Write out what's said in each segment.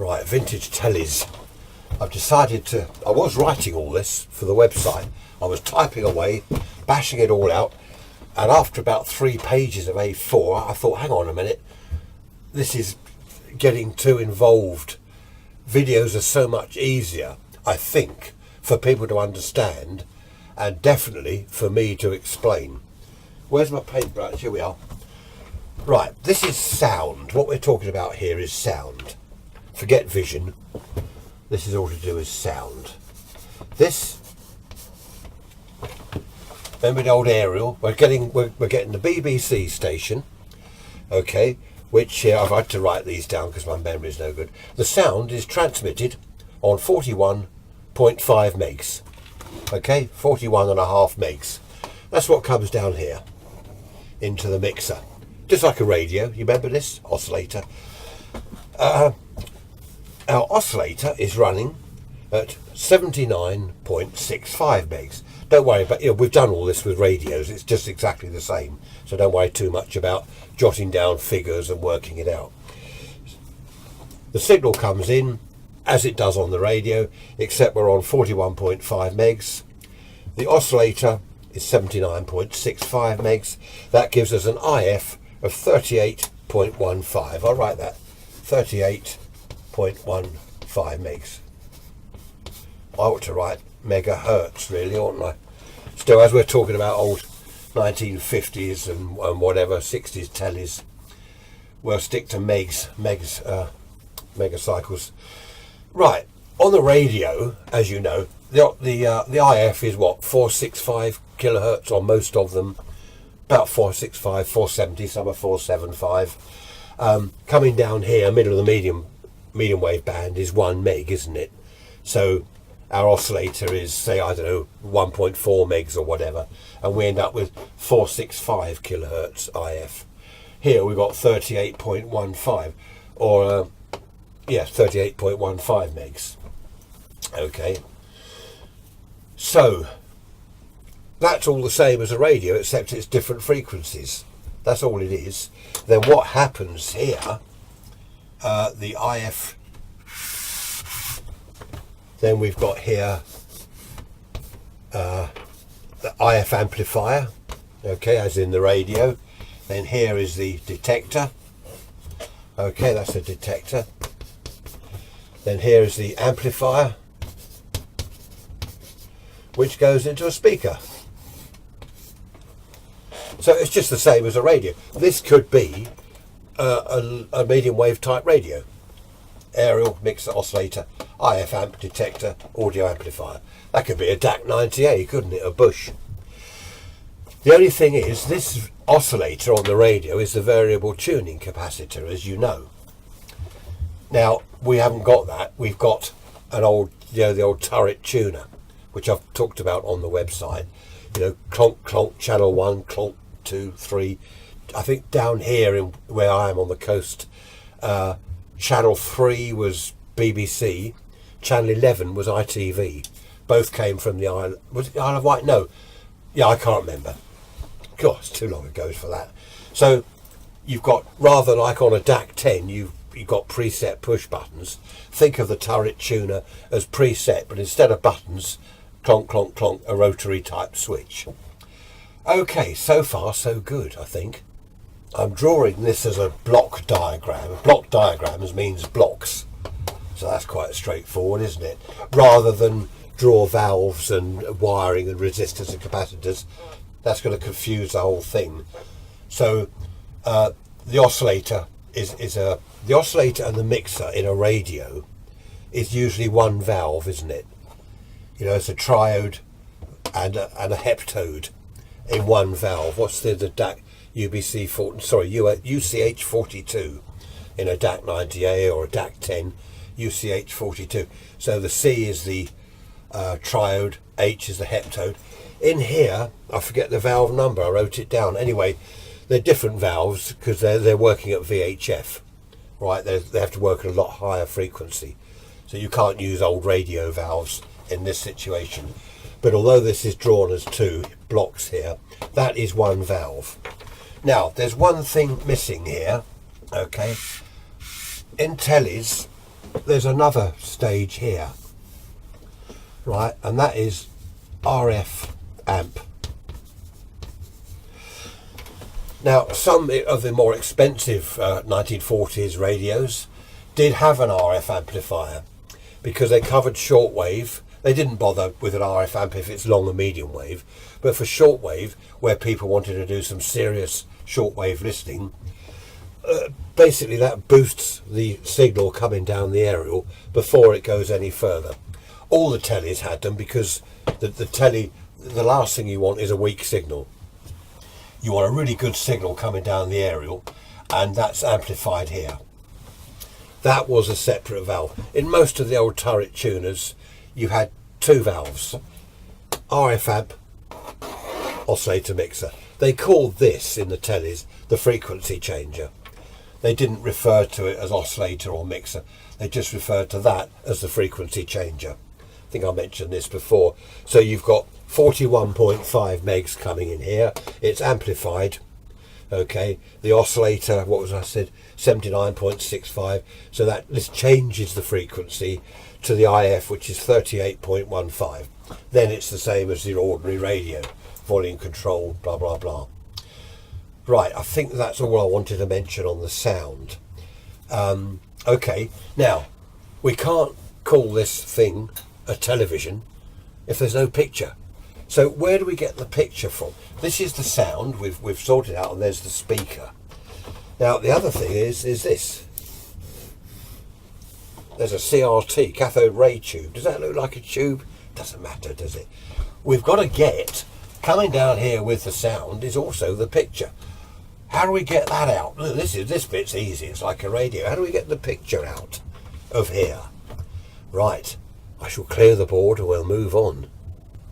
Right, vintage tellies. I've decided to, I was writing all this for the website. I was typing away, bashing it all out, and after about 3 pages of A4, I thought, hang on a minute, this is getting too involved. Videos are so much easier, I think, for people to understand, and definitely for me to explain. Where's my paintbrush? Here we are. Right, this is sound. What we're talking about here is sound. Forget vision. This is all to do with sound. This, remember the old aerial? We're getting the BBC station, okay, which I've had to write these down because my memory is no good. The sound is transmitted on 41.5 megs, okay, 41.5 megs. That's what comes down here into the mixer, just like a radio. You remember this oscillator? Our oscillator is running at 79.65 megs. Don't worry about, we've done all this with radios, it's just exactly the same, so don't worry too much about jotting down figures and working it out. The signal comes in as it does on the radio, except we're on 41.5 megs. The oscillator is 79.65 megs. That gives us an IF of 38.15. I'll write that, 38.15 megs. I ought to write megahertz really, oughtn't I? Still, as we're talking about old 1950s and whatever 60s tellies, we'll stick to megacycles. Right, on the radio, as you know, the IF is what, 465 kilohertz on most of them, about 465, 470, some are 475. Coming down here, middle of the medium wave band is 1 meg, isn't it? So our oscillator is, say, I don't know, 1.4 megs or whatever, and we end up with 465 kilohertz IF. Here we've got 38.15, or 38.15 megs. Okay, so that's all the same as a radio, except it's different frequencies. That's all it is. Then what happens here, the IF, then we've got here the IF amplifier, okay, as in the radio. Then here is the detector, okay, that's a detector. Then here is the amplifier, which goes into a speaker. So it's just the same as a radio. This could be a medium wave type radio. Aerial, mixer, oscillator, IF amp, detector, audio amplifier. That could be a DAC 90A, couldn't it? A Bush. The only thing is, this oscillator on the radio is the variable tuning capacitor, as you know. Now, we haven't got that. We've got an old, the old turret tuner, which I've talked about on the website. Clonk, clonk, channel 1, clonk 2, 3. I think down here where I am on the coast, channel 3 was BBC, channel 11 was ITV. Both came from the Isle, was it Isle of Wight? No. Yeah, I can't remember. God, it's too long ago for that. So you've got, rather like on a DAC 10, you've got preset push buttons. Think of the turret tuner as preset, but instead of buttons, clonk, clonk, clonk, a rotary type switch. Okay, so far so good, I think. I'm drawing this as a block diagram. Block diagrams means blocks. So that's quite straightforward, isn't it? Rather than draw valves and wiring and resistors and capacitors, that's going to confuse the whole thing. So the oscillator the oscillator and the mixer in a radio is usually one valve, isn't it? It's a triode and a heptode in one valve. What's the DAC UCH 42 in a DAC 90A or a DAC 10 UCH 42. So the C is the triode, H is the heptode. In here, I forget the valve number, I wrote it down. Anyway, they're different valves because they're working at VHF, right? They have to work at a lot higher frequency. So you can't use old radio valves in this situation. But although this is drawn as two blocks here, that is one valve. Now, there's one thing missing here, okay? In tellies, there's another stage here, right, and that is RF amp. Now, some of the more expensive 1940s radios did have an RF amplifier because they covered shortwave. They didn't bother with an RF amp if it's long and medium wave, but for shortwave, where people wanted to do some serious shortwave listening, basically that boosts the signal coming down the aerial before it goes any further. All the tellies had them because the telly, the last thing you want is a weak signal. You want a really good signal coming down the aerial, and that's amplified here. That was a separate valve. In most of the old turret tuners, you had two valves, RF amp, oscillator mixer. They called this in the tellies the frequency changer. They didn't refer to it as oscillator or mixer. They just referred to that as the frequency changer. I think I mentioned this before. So you've got 41.5 megs coming in here. It's amplified. Okay, the oscillator, what was I said, 79.65. So that this changes the frequency to the IF, which is 38.15. Then it's the same as your ordinary radio, volume control, blah blah blah. Right, I think that's all I wanted to mention on the sound. Okay, now we can't call this thing a television if there's no picture. So where do we get the picture from? This is the sound we've sorted out, and there's the speaker. Now the other thing is this. There's a CRT, cathode ray tube. Does that look like a tube? Doesn't matter, does it? We've got to get, coming down here with the sound is also the picture. How do we get that out? Look, this bit's easy. It's like a radio. How do we get the picture out of here? Right. I shall clear the board and we'll move on.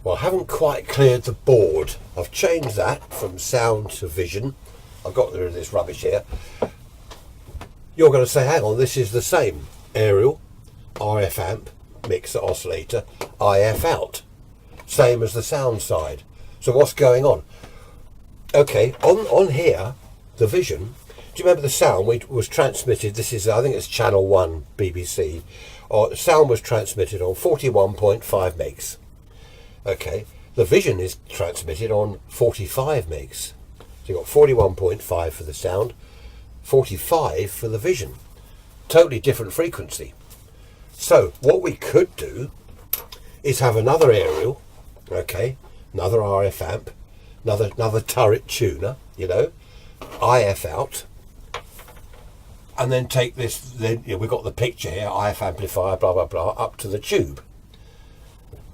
Well, I haven't quite cleared the board. I've changed that from sound to vision. I've got rid of this rubbish here. You're going to say, hang on, this is the same. Aerial, RF amp, mixer, oscillator, IF out. Same as the sound side. So what's going on? Okay, on here, the vision, do you remember the sound was transmitted? This is, I think it's channel 1 BBC. Or sound was transmitted on 41.5 megs. Okay, the vision is transmitted on 45 megs. So you've got 41.5 for the sound, 45 for the vision. Totally different frequency. So what we could do is have another aerial, okay, another RF amp, another turret tuner, you know, IF out, and then take this, then you know, we've got the picture here, IF amplifier, blah blah blah, up to the tube.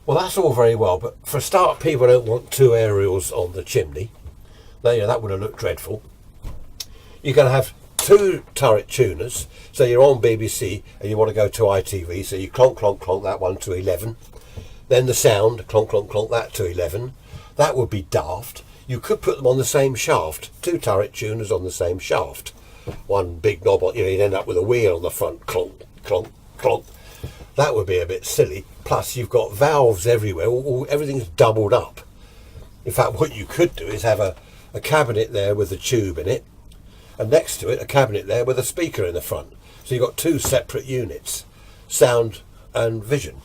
Well, that's all very well, but for a start, people don't want two aerials on the chimney. Now, you know, that would have looked dreadful. You're going to have two turret tuners, so you're on BBC and you want to go to ITV, so you clonk clonk clonk that one to 11, then the sound, clonk clonk clonk that to 11. That would be daft. You could put them on the same shaft, two turret tuners on the same shaft, one big knob on, you know, you'd end up with a wheel on the front, clonk clonk clonk. That would be a bit silly. Plus you've got valves everywhere, everything's doubled up. In fact, what you could do is have a cabinet there with a tube in it, and next to it a cabinet there with a speaker in the front. So you've got two separate units, sound and vision.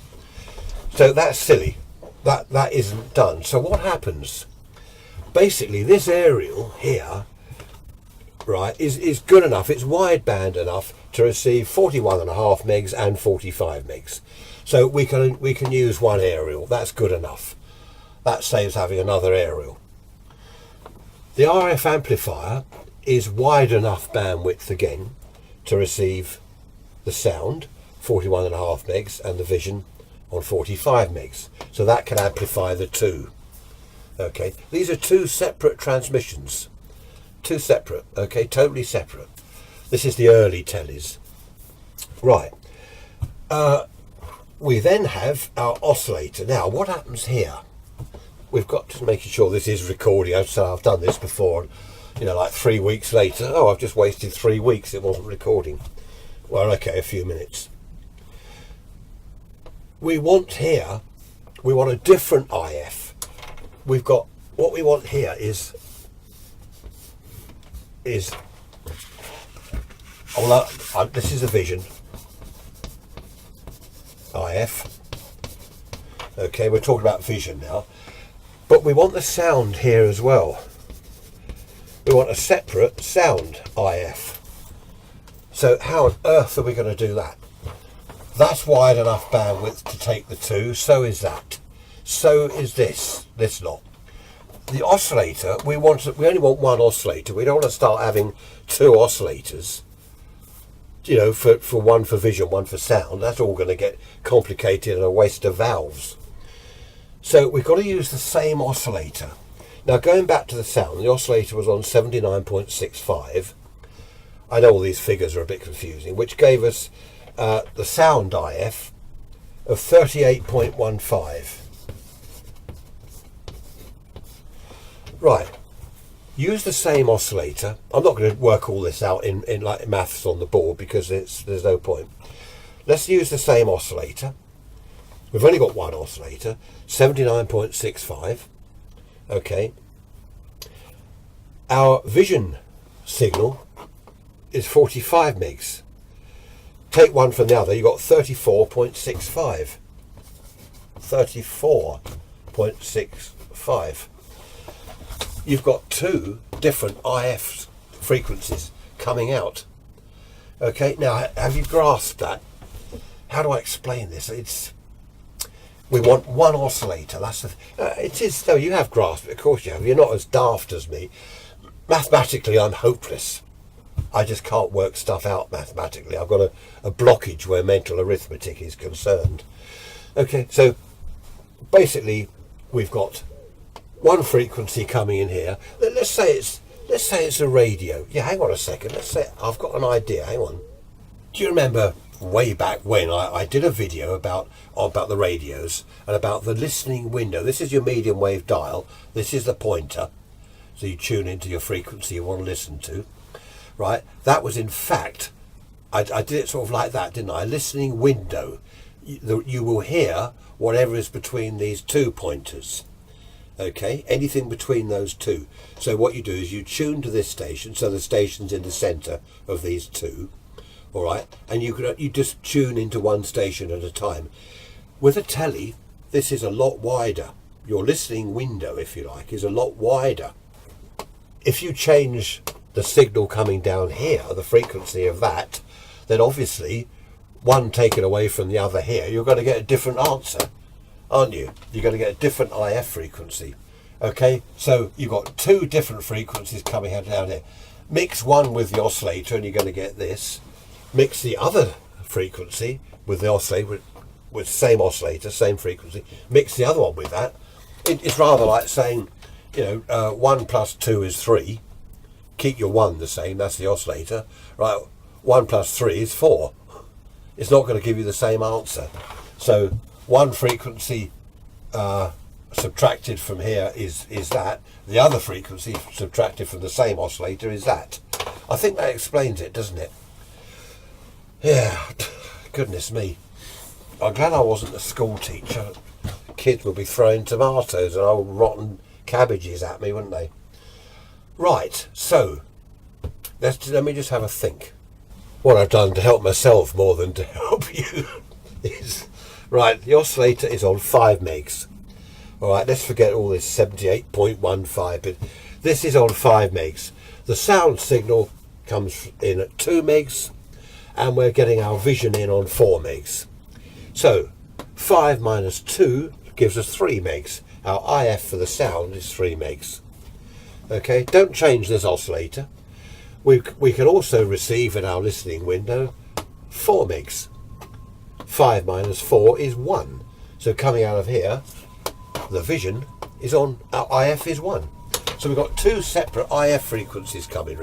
So that's silly. That isn't done. So what happens? Basically, this aerial here, right, is good enough. It's wideband enough to receive 41.5 megs and 45 megs. So we can use one aerial. That's good enough. That saves having another aerial. The RF amplifier is wide enough bandwidth again to receive the sound, 41.5 megs, and the vision on 45 megs. So that can amplify the two. Okay, these are two separate transmissions. Two separate, okay, totally separate. This is the early tellies. Right. We then have our oscillator. Now, what happens here? We've got to make sure this is recording. So I've done this before, you know, like 3 weeks later. Oh, I've just wasted 3 weeks. It wasn't recording. Well, okay, a few minutes. We want here, we want a different IF. We've got, what we want here is this is a vision. IF. Okay, we're talking about vision now. But we want the sound here as well. We want a separate sound IF. So how on earth are we going to do that? That's wide enough bandwidth to take the two, so is that. So is this lot. The oscillator, we only want one oscillator. We don't want to start having two oscillators. You know, for one for vision, one for sound. That's all going to get complicated and a waste of valves. So we've got to use the same oscillator. Now going back to the sound, the oscillator was on 79.65. I know all these figures are a bit confusing, which gave us the sound IF of 38.15. Right, use the same oscillator. I'm not going to work all this out in like maths on the board because there's no point. Let's use the same oscillator. We've only got one oscillator, 79.65. Okay. Our vision signal is 45 megs. Take one from the other, you've got 34.65. 34.65. You've got two different IF frequencies coming out. Okay, now have you grasped that? How do I explain this? We want one oscillator. That's it is. No, you have grasped it. Of course you have. You're not as daft as me. Mathematically, I'm hopeless. I just can't work stuff out mathematically. I've got a blockage where mental arithmetic is concerned. Okay, so basically, we've got one frequency coming in here. Let's say it's a radio. Yeah, hang on a second. Let's say I've got an idea. Hang on. Do you remember way back when I did a video about the radios and about the listening window? This is your medium wave dial. This is the pointer. So you tune into your frequency you want to listen to. Right? That was in fact, I did it sort of like that, didn't I? A listening window. You will hear whatever is between these two pointers. Okay, anything between those two. So what you do is you tune to this station, so the station's in the centre of these two, all right, and you just tune into one station at a time. With a telly, this is a lot wider. Your listening window, if you like, is a lot wider. If you change the signal coming down here, the frequency of that, then obviously one taken away from the other here, you're going to get a different answer, aren't you? You're going to get a different IF frequency. Okay, so you've got two different frequencies coming out down here. Mix one with the oscillator and you're going to get this. Mix the other frequency with the oscillator, with same oscillator, same frequency. Mix the other one with that. It's rather like saying, 1 plus 2 is 3. Keep your 1 the same, that's the oscillator. Right, 1 plus 3 is 4. It's not going to give you the same answer. So one frequency subtracted from here is that. The other frequency subtracted from the same oscillator is that. I think that explains it, doesn't it? Yeah, goodness me. I'm glad I wasn't a school teacher. Kids would be throwing tomatoes and old rotten cabbages at me, wouldn't they? Right, so let me just have a think. What I've done to help myself more than to help you is, right, the oscillator is on 5 megs. All right, let's forget all this 78.15, but this is on 5 megs. The sound signal comes in at 2 megs, and we're getting our vision in on 4 megs. So 5 minus 2 gives us 3 megs. Our IF for the sound is 3 megs. Okay, don't change this oscillator. We can also receive in our listening window 4 megs. 5 minus 4 is 1. So coming out of here, the vision is on, our IF is 1. So we've got two separate IF frequencies coming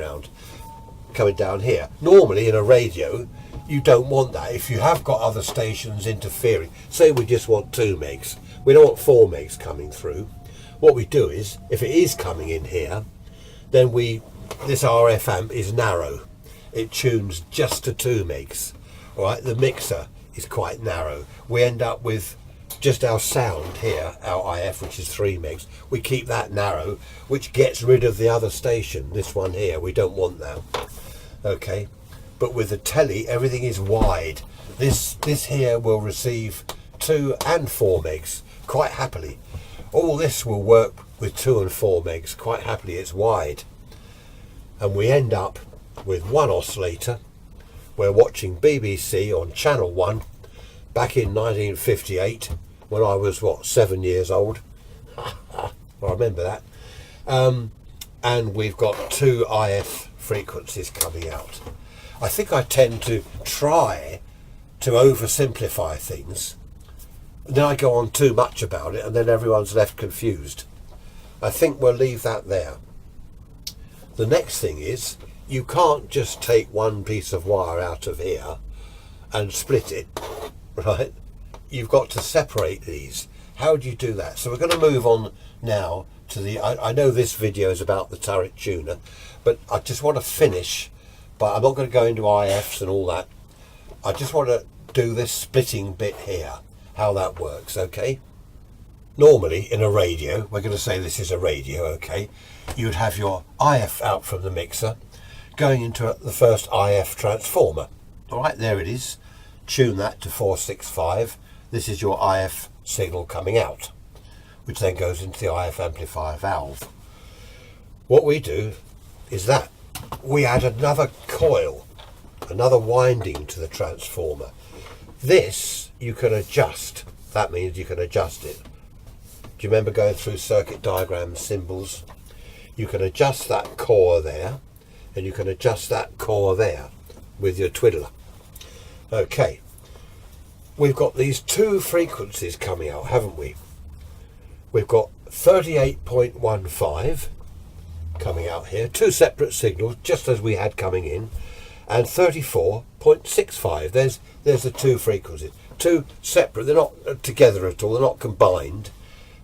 down here. Normally in a radio, you don't want that. If you have got other stations interfering, say we just want 2 megs, we don't want 4 megs coming through. What we do is, if it is coming in here, then this RF amp is narrow. It tunes just to 2 megs. All right, the mixer is quite narrow. We end up with just our sound here, our IF, which is 3 megs. We keep that narrow, which gets rid of the other station, this one here. We don't want that. Okay, but with the telly everything is wide. This here will receive 2 and 4 megs quite happily. All this will work with 2 and 4 megs quite happily. It's wide, and we end up with one oscillator. We're watching BBC on Channel 1 back in 1958 when I was 7 years old. I remember that. And we've got 2 IF frequencies coming out. I think I tend to try to oversimplify things. Then I go on too much about it and then everyone's left confused. I think we'll leave that there. The next thing is, you can't just take one piece of wire out of here and split it, right? You've got to separate these. How do you do that? So we're going to move on now to the, I know this video is about the turret tuner, but I just want to finish, but I'm not going to go into IFs and all that. I just want to do this splitting bit here, how that works, okay? Normally in a radio, we're going to say this is a radio, okay? You'd have your IF out from the mixer going into the first IF transformer. All right, there it is. Tune that to 465. This is your IF signal coming out, which then goes into the IF amplifier valve. What we do is that we add another coil, another winding to the transformer. This you can adjust. That means you can adjust it. Do you remember going through circuit diagram symbols? You can adjust that core there, and you can adjust that core there with your twiddler. Okay, we've got these 2 frequencies coming out, haven't we? We've got 38.15 coming out here, 2 separate signals, just as we had coming in, and 34.65. There's the 2 frequencies, 2 separate. They're not together at all. They're not combined.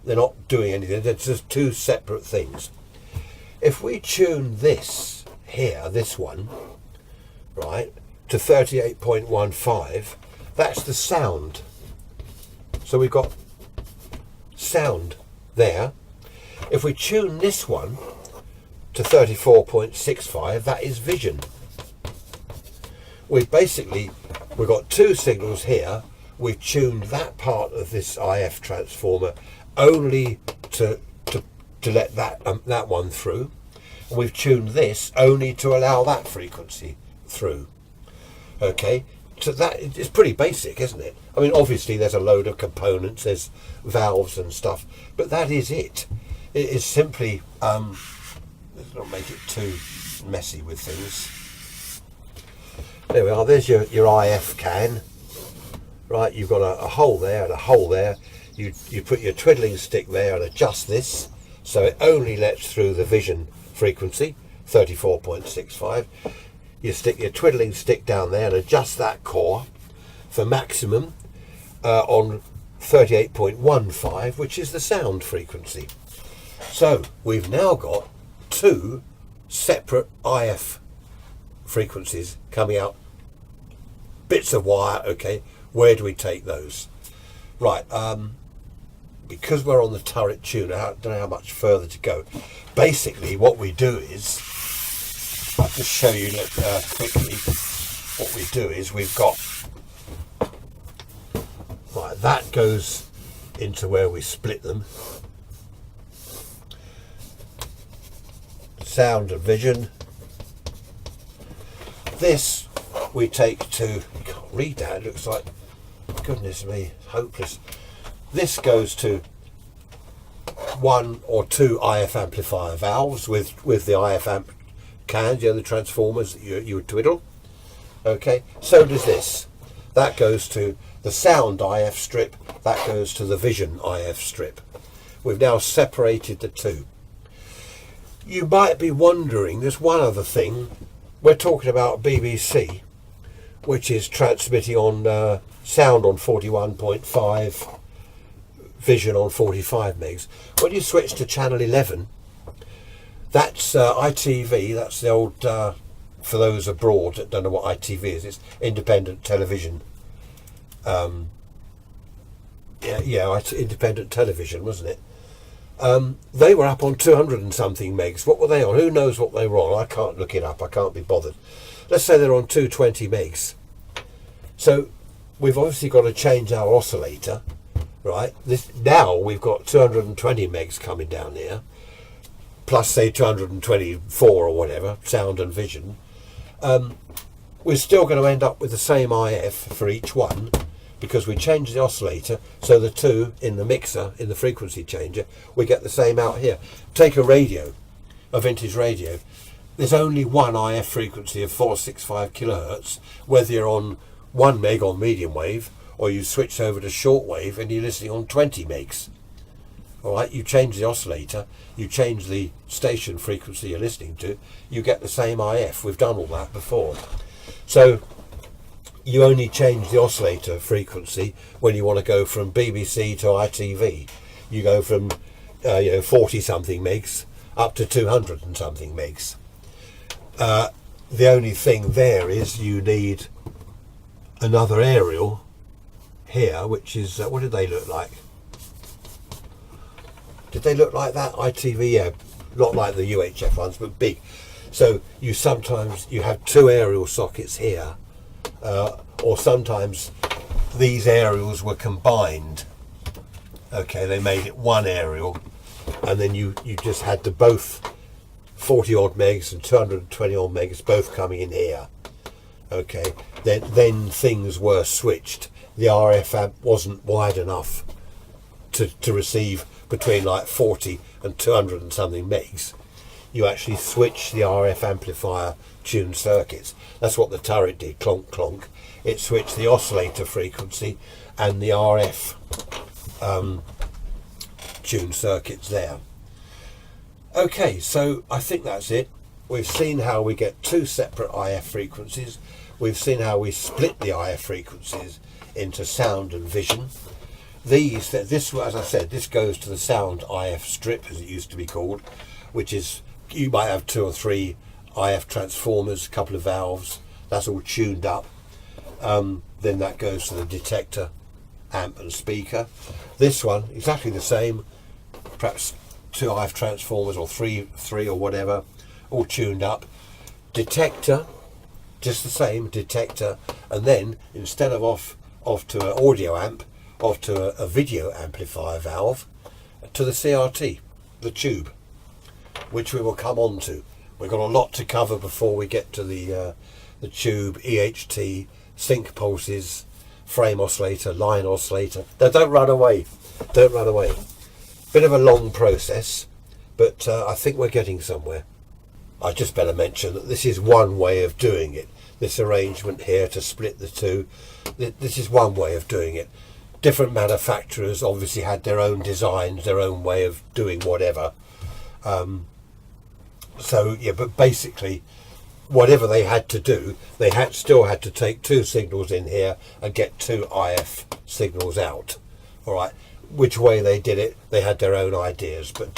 They're not doing anything. They're just 2 separate things. If we tune this here, this one, right, to 38.15, that's the sound. So we've got sound there. If we tune this one to 34.65, that is vision. We've got 2 signals here. We've tuned that part of this IF transformer only to let that one through. And we've tuned this only to allow that frequency through. Okay, so that is pretty basic, isn't it? I mean, obviously there's a load of components, there's valves and stuff, but that is it. It is simply, let's not make it too messy with things. There we are, there's your IF can. Right, you've got a hole there and a hole there. You put your twiddling stick there and adjust this, so it only lets through the vision frequency, 34.65. You stick your twiddling stick down there and adjust that core for maximum on 38.15, which is the sound frequency. So we've now got 2 separate IF frequencies coming out. Bits of wire, okay. Where do we take those? Right, because we're on the turret tuner, I don't know how much further to go. Basically, what we do is, I'll just show you quickly. What we do is we've got, right, that goes into where we split them. Sound and vision. This we take to, you can't read that, it looks like, goodness me, hopeless. This goes to 1 or 2 IF amplifier valves with the IF amp cans, the transformers that you would twiddle. Okay, so does this. That goes to the sound IF strip, that goes to the vision IF strip. We've now separated the 2. You might be wondering, there's one other thing. We're talking about BBC, which is transmitting on sound on 41.5, vision on 45 megs. When you switch to channel 11, that's ITV, that's the old, for those abroad that don't know what ITV is, it's independent television. Independent television, wasn't it? They were up on 200 and something megs. What were they on? Who knows what they were on? I can't look it up, I can't be bothered. let's say they're on 220 megs. So we've obviously got to change our oscillator, right? Now we've got 220 megs coming down here, plus say 224 or whatever, sound and vision. We're still going to end up with the same IF for each one, because we change the oscillator, so the two in the mixer, in the frequency changer, we get the same out here. Take a radio, a vintage radio. There's only one IF frequency of 465 kilohertz, whether you're on 1 meg on medium wave, or you switch over to short wave and you're listening on 20 megs. All right, you change the oscillator, you change the station frequency you're listening to, you get the same IF. We've done all that before. So you only change the oscillator frequency when you want to go from BBC to ITV. You go from 40 something megs up to 200 and something megs. The only thing there is you need another aerial here, which is what did they look like? Did they look like that? ITV, yeah, not like the UHF ones, but big. So you have two aerial sockets here, or sometimes these aerials were combined. Okay, they made it one aerial, and then you just had the both 40 odd megs and 220 odd megs both coming in here. Okay, then things were switched. The RF amp wasn't wide enough to receive between like 40 and 200 and something megs. You actually switch the RF amplifier tuned circuits. That's what the turret did, clonk clonk. It switched the oscillator frequency and the RF tuned circuits there. Okay, so I think that's it. We've seen how we get two separate IF frequencies. We've seen how we split the IF frequencies into sound and vision. This, as I said, this goes to the sound IF strip, as it used to be called, which is, you might have 2 or 3 IF transformers, a couple of valves, that's all tuned up. Then that goes to the detector, amp and speaker. This one, exactly the same, perhaps 2 IF transformers or three or whatever, all tuned up. Detector, just the same, detector, and then instead of off to an audio amp, off to a video amplifier valve, to the CRT, the tube, which we will come on to. We've got a lot to cover before we get to the tube, EHT, sync pulses, frame oscillator, line oscillator. Now don't run away, don't run away. Bit of a long process, but I think we're getting somewhere. I just better mention that this is one way of doing it. This arrangement here to split the two, this is one way of doing it. Different manufacturers obviously had their own designs, their own way of doing whatever. So yeah, but basically, whatever they had to do, they still had to take 2 signals in here and get 2 IF signals out. All right, which way they did it, they had their own ideas, but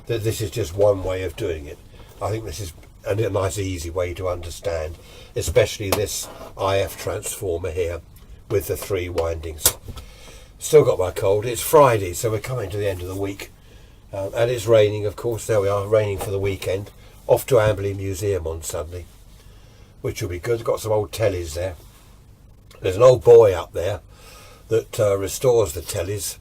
this is just one way of doing it. I think this is a nice, easy way to understand, especially this IF transformer here with the 3 windings. Still got my cold. It's Friday, so we're coming to the end of the week, and it's raining, of course. There we are, raining for the weekend. Off to Amberley Museum on Sunday, which will be good. Got some old tellies there. There's an old boy up there that restores the tellies.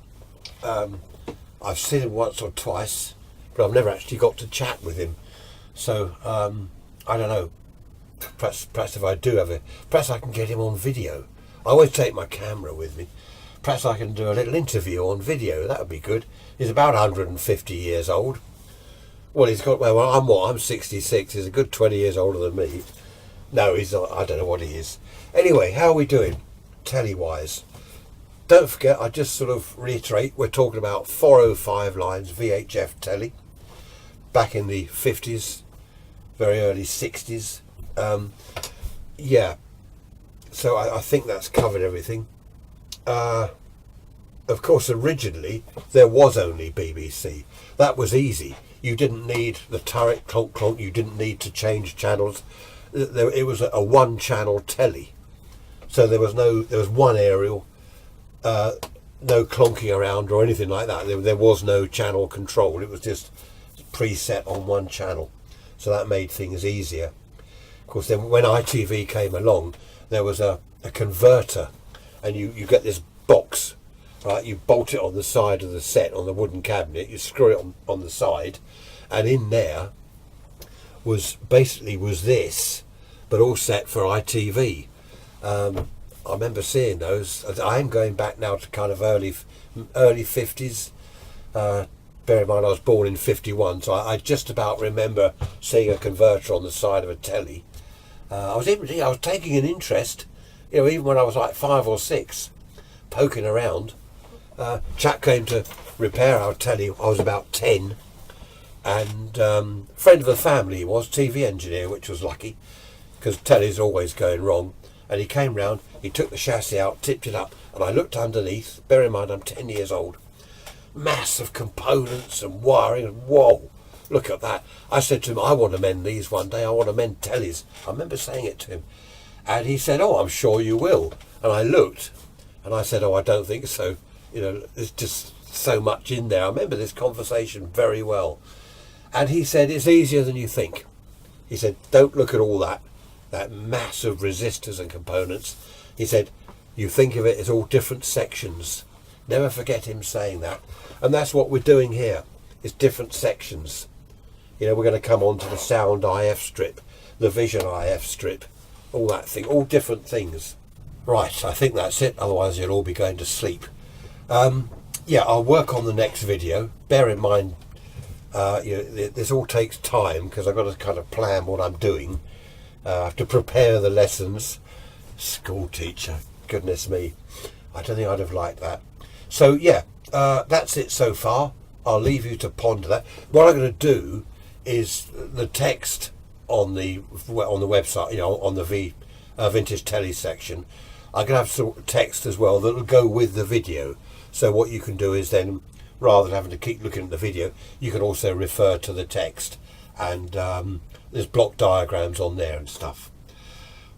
I've seen him once or twice, but I've never actually got to chat with him. So I don't know. Perhaps if I do perhaps I can get him on video. I always take my camera with me. Perhaps I can do a little interview on video. That would be good. He's about 150 years old. Well, I'm 66. He's a good 20 years older than me. No, he's not. I don't know what he is. Anyway, how are we doing, telly-wise? Don't forget, I just sort of reiterate, we're talking about 405 lines VHF telly. Back in the 50s, very early 60s. Yeah, so I think that's covered everything. Of course, originally there was only BBC. That was easy. You didn't need the turret clonk clonk. You didn't need to change channels. It was a one-channel telly, so there was one aerial, no clonking around or anything like that. There was no channel control. It was just preset on one channel, so that made things easier. Of course, then when ITV came along, there was a converter, and you get this box, right? You bolt it on the side of the set on the wooden cabinet. You screw it on the side, and in there was this, but all set for ITV. I remember seeing those. I am going back now to kind of early 50s. Bear in mind I was born in 51, so I just about remember seeing a converter on the side of a telly. I was taking an interest, even when I was like 5 or 6, poking around. Chap came to repair our telly. I was about 10, and friend of the family, he was TV engineer, which was lucky because telly's always going wrong. And he came round, he took the chassis out, tipped it up, and I looked underneath. Bear in mind I'm 10 years old. Mass of components and wiring, and whoa, look at that. I said to him, I want to mend these one day. I want to mend tellies. I remember saying it to him, and he said, oh, I'm sure you will. And I looked, and I said, oh, I don't think so. There's just so much in there. I remember this conversation very well. And he said, it's easier than you think. He said, don't look at all that mass of resistors and components. He said, you think of it as all different sections. Never forget him saying that. And that's what we're doing here, is different sections. We're going to come on to the sound IF strip, the vision IF strip, all that thing, all different things. Right, I think that's it, otherwise you'll all be going to sleep. I'll work on the next video. Bear in mind, this all takes time because I've got to kind of plan what I'm doing. I have to prepare the lessons. School teacher, goodness me. I don't think I'd have liked that. So that's it so far. I'll leave you to ponder that. What I'm going to do is the text on the website, on the vintage telly section. I'm going to have some text as well that will go with the video. So what you can do is then, rather than having to keep looking at the video, you can also refer to the text, and there's block diagrams on there and stuff.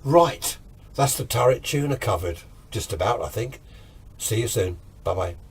Right, that's the turret tuner covered, just about, I think. See you soon. Bye bye.